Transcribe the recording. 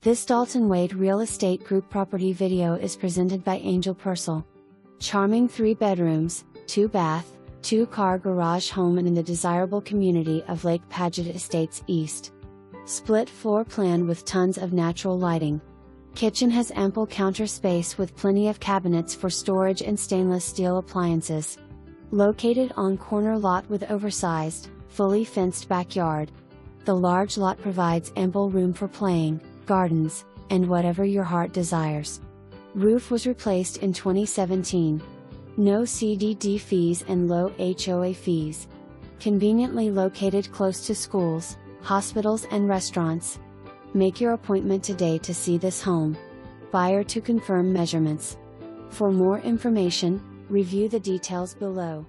This Dalton Wade Real Estate Group property video is presented by Angel Purcell. Charming 3 bedrooms, 2 bath, 2-car garage home in the desirable community of Lake Padgett Estates East. Split floor plan with tons of natural lighting. Kitchen has ample counter space with plenty of cabinets for storage and stainless steel appliances. Located on corner lot with oversized, fully fenced backyard. The large lot provides ample room for playing, gardens, and whatever your heart desires. Roof was replaced in 2017. No CDD fees and low HOA fees. Conveniently located close to schools, hospitals and restaurants. Make your appointment today to see this home. Buyer to confirm measurements. For more information, review the details below.